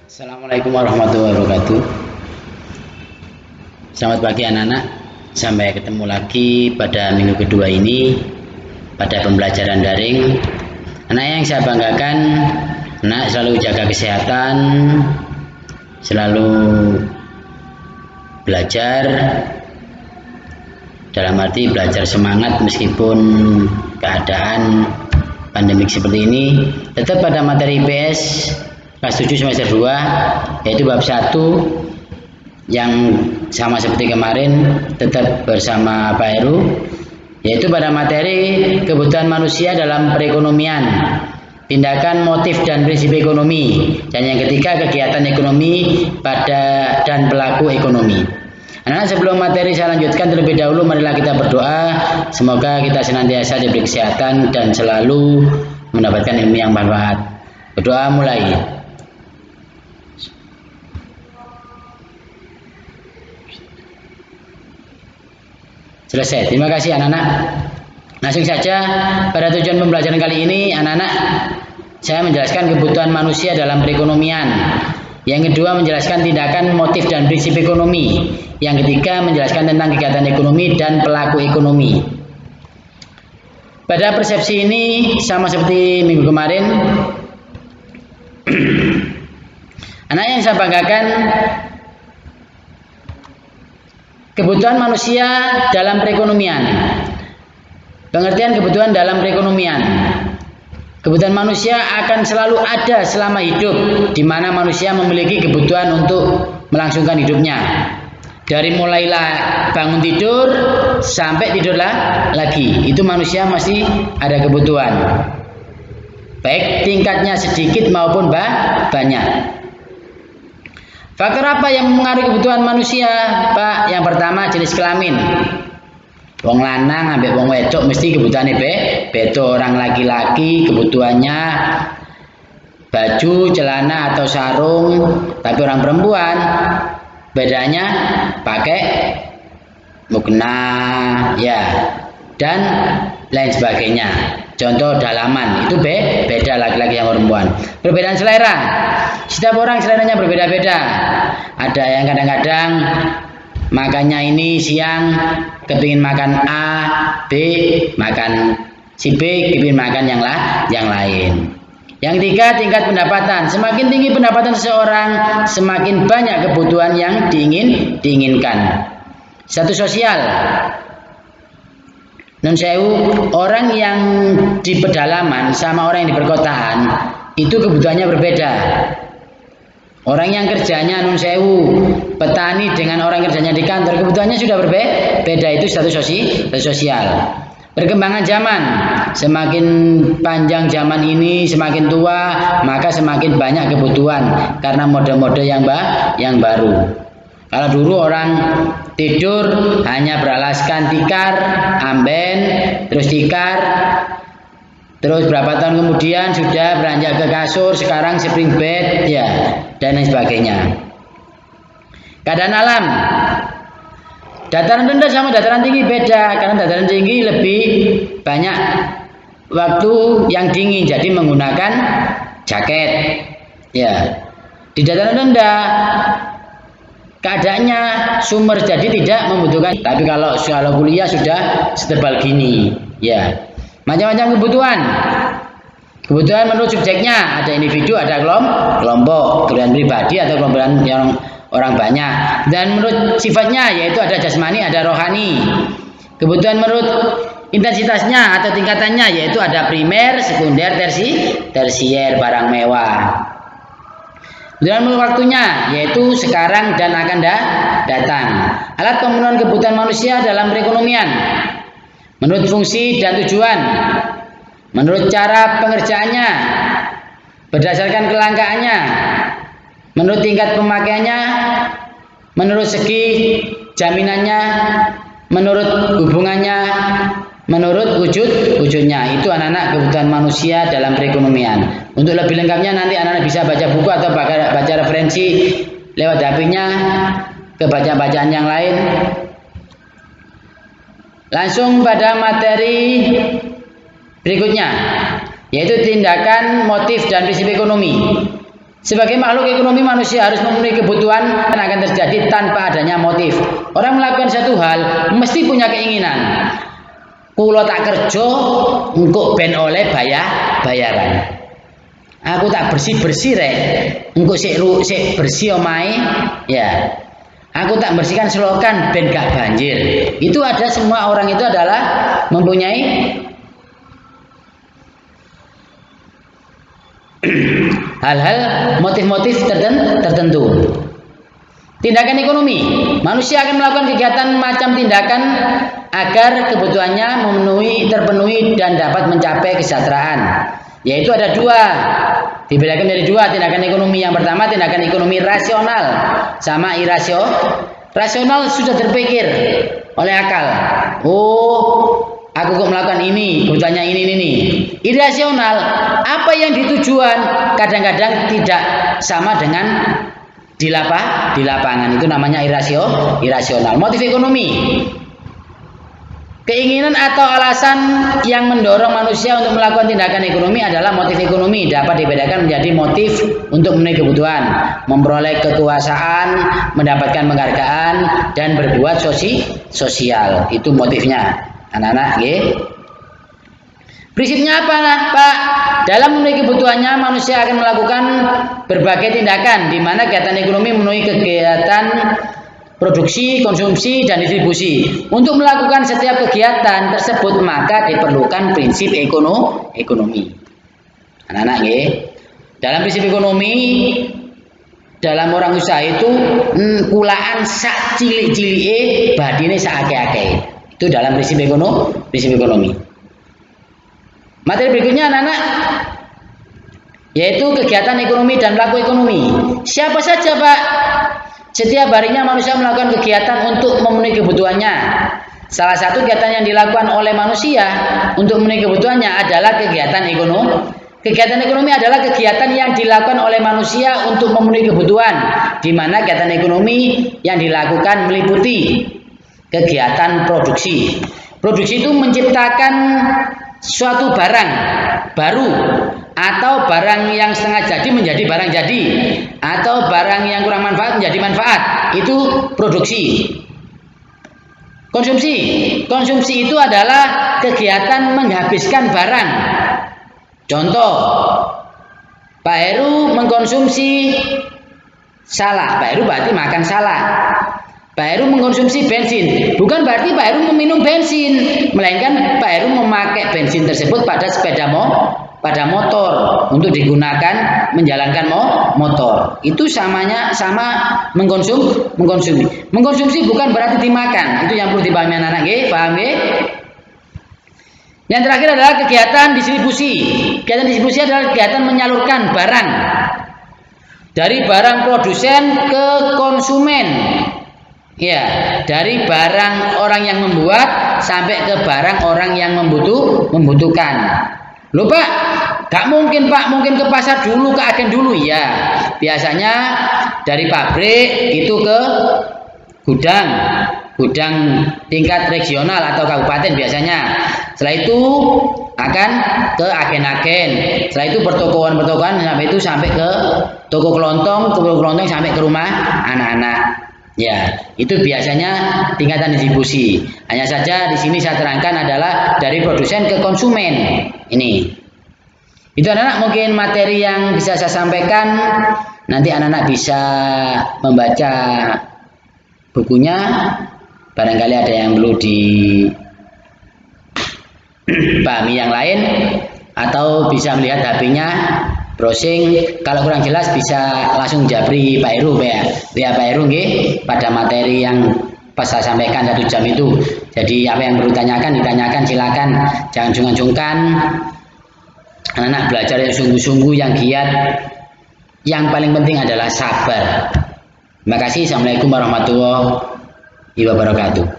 Assalamualaikum warahmatullahi wabarakatuh. Selamat pagi anak-anak. Sampai ketemu lagi pada minggu kedua ini pada pembelajaran daring. Anak yang saya banggakan, anak selalu jaga kesehatan, selalu belajar, dalam arti belajar semangat meskipun keadaan pandemik seperti ini. Tetap pada materi IPS kelas 7 semester 2, yaitu bab 1 yang sama seperti kemarin, tetap bersama Pak Heru, yaitu pada materi kebutuhan manusia dalam perekonomian, tindakan, motif dan prinsip ekonomi, dan yang ketiga kegiatan ekonomi pada dan pelaku ekonomi. Anak-anak, sebelum materi saya lanjutkan, terlebih dahulu marilah kita berdoa semoga kita senantiasa diberi kesehatan dan selalu mendapatkan ilmu yang bermanfaat. Berdoa mulai. Selesai. Terima kasih anak-anak. Langsung saja pada tujuan pembelajaran kali ini, anak-anak, saya menjelaskan kebutuhan manusia dalam perekonomian. Yang kedua menjelaskan tindakan, motif dan prinsip ekonomi. Yang ketiga menjelaskan tentang kegiatan ekonomi dan pelaku ekonomi. Pada persepsi ini sama seperti minggu kemarin. Anak yang saya banggakan, kebutuhan manusia dalam perekonomian. Pengertian kebutuhan dalam perekonomian. Kebutuhan manusia akan selalu ada selama hidup, di mana manusia memiliki kebutuhan untuk melangsungkan hidupnya. Dari mulailah bangun tidur sampai tidurlah lagi, itu manusia masih ada kebutuhan. Baik tingkatnya sedikit maupun banyak. Faktor apa yang mempengaruhi kebutuhan manusia, Pak? Yang pertama jenis kelamin. Wong lanang ambek wong wedok mesti kebutuhannya beda. Orang laki-laki kebutuhannya baju, celana atau sarung, tapi orang perempuan bedanya pakai mukena, ya, dan lain sebagainya. Contoh dalaman itu beda laki-laki yang perempuan. Perbedaan selera. Setiap orang seleranya berbeda-beda. Ada yang kadang-kadang makannya ini siang kepingin makan A, B, makan si B kepingin makan yang lain. Yang ketiga, tingkat pendapatan. Semakin tinggi pendapatan seseorang, semakin banyak kebutuhan yang diinginkan. Status sosial. Nun sewu, orang yang di pedalaman sama orang yang di perkotaan itu kebutuhannya berbeda. Orang yang kerjanya nun sewu, petani dengan orang kerjanya di kantor, kebutuhannya sudah berbeda. Itu status sosial. Perkembangan zaman, semakin panjang zaman ini, semakin tua, maka semakin banyak kebutuhan karena mode-mode yang baru. Kalau dulu orang tidur hanya beralaskan tikar, amben, terus tikar, terus berapa tahun kemudian sudah beranjak ke kasur, sekarang spring bed, ya, dan lain sebagainya. Keadaan alam, dataran rendah sama dataran tinggi beda, karena dataran tinggi lebih banyak waktu yang dingin, jadi menggunakan jaket, ya. Di dataran rendah keadaannya sumber jadi tidak membutuhkan, tapi kalau kuliah sudah setebal gini, ya. Macam-macam kebutuhan menurut subjeknya, ada individu, ada kelompok, kebutuhan pribadi atau kelompok yang orang banyak, dan menurut sifatnya yaitu ada jasmani, ada rohani. Kebutuhan menurut intensitasnya atau tingkatannya yaitu ada primer, sekunder, tersier, barang mewah. Dan waktunya yaitu sekarang dan akan datang. Alat pemenuhan kebutuhan manusia dalam perekonomian menurut fungsi dan tujuan, menurut cara pengerjaannya, berdasarkan kelangkaannya, menurut tingkat pemakaiannya, menurut segi jaminannya, menurut hubungannya, menurut wujudnya. Itu anak-anak kebutuhan manusia dalam perekonomian. Untuk lebih lengkapnya nanti anak-anak bisa baca buku atau baca referensi lewat HP-nya ke bacaan yang lain. Langsung pada materi berikutnya, yaitu tindakan, motif dan prinsip ekonomi. Sebagai makhluk ekonomi, manusia harus memenuhi kebutuhan dan akan terjadi tanpa adanya motif. Orang melakukan satu hal mesti punya keinginan. Kulo tak kerja, engkau ben oleh bayaran. Aku tak bersih rek, engkau sik bersih omai, ya. Aku tak bersihkan selokan ben gak banjir. Itu ada, semua orang itu adalah mempunyai hal-hal motif-motif tertentu. Tindakan ekonomi, manusia akan melakukan kegiatan macam tindakan agar kebutuhannya terpenuhi dan dapat mencapai kesejahteraan. Yaitu ada dua, dibedakan dari dua tindakan ekonomi. Yang pertama tindakan ekonomi rasional sama irasional. Rasional sudah terpikir oleh akal. Oh, aku kok melakukan ini, kebutuhannya ini. Irasional, apa yang ditujuan kadang-kadang tidak sama dengan di lapangan. Itu namanya irasional. Motif ekonomi, keinginan atau alasan yang mendorong manusia untuk melakukan tindakan ekonomi adalah motif ekonomi. Dapat dibedakan menjadi motif untuk memenuhi kebutuhan, memperoleh kekuasaan, mendapatkan penghargaan, dan berbuat sosial. Itu motifnya. Anak-anak, prinsipnya apa, Pak? Dalam memenuhi kebutuhannya, manusia akan melakukan berbagai tindakan, di mana kegiatan ekonomi memenuhi kegiatan produksi, konsumsi, dan distribusi. Untuk melakukan setiap kegiatan tersebut, maka diperlukan prinsip ekonomi. Anak-anak, dalam prinsip ekonomi, dalam orang usaha itu kulaan sak cilik-cilike, badine sak akeh-akeh. Itu dalam prinsip ekonomi. Materi berikutnya anak-anak, yaitu kegiatan ekonomi dan pelaku ekonomi. Siapa saja, Pak? Setiap harinya manusia melakukan kegiatan untuk memenuhi kebutuhannya. Salah satu kegiatan yang dilakukan oleh manusia untuk memenuhi kebutuhannya adalah kegiatan ekonomi. Kegiatan ekonomi adalah kegiatan yang dilakukan oleh manusia untuk memenuhi kebutuhan, di mana kegiatan ekonomi yang dilakukan meliputi kegiatan produksi. Produksi itu menciptakan suatu barang baru, atau barang yang setengah jadi menjadi barang jadi, atau barang yang kurang manfaat menjadi manfaat. Itu produksi. Konsumsi itu adalah kegiatan menghabiskan barang. Contoh, Pak Heru mengkonsumsi salak. Pak Heru berarti makan salak. Pak Heru mengkonsumsi bensin, bukan berarti Pak Heru meminum bensin, melainkan Pak Heru memakai bensin tersebut pada pada motor untuk digunakan menjalankan motor. Itu sama mengkonsumsi. Mengkonsumsi bukan berarti dimakan. Itu yang perlu dipahami anak-anak, paham? Yang terakhir adalah kegiatan distribusi. Kegiatan distribusi adalah kegiatan menyalurkan barang dari barang produsen ke konsumen. Ya, dari barang orang yang membuat sampai ke barang orang yang membutuhkan. Loh Pak, gak mungkin Pak, mungkin ke pasar dulu, ke agen dulu ya. Biasanya dari pabrik itu ke gudang tingkat regional atau kabupaten biasanya. Setelah itu akan ke agen-agen. Setelah itu pertokoan sampai ke toko kelontong sampai ke rumah anak-anak. Ya, itu biasanya tingkatan distribusi. Hanya saja di sini saya terangkan adalah dari produsen ke konsumen. Ini. Itu anak-anak mungkin materi yang bisa saya sampaikan. Nanti anak-anak bisa membaca bukunya. Barangkali ada yang perlu dipahami yang lain, atau bisa melihat HP-nya, browsing. Kalau kurang jelas bisa langsung japri Pak Heru ya Pak Heru pada materi yang pas saya sampaikan 1 jam itu. Jadi apa yang perlu ditanyakan silakan, jangan sungkan-sungkan. Anak-anak belajar yang sungguh-sungguh, yang giat. Yang paling penting adalah sabar. Terima kasih. Assalamualaikum warahmatullahi wabarakatuh.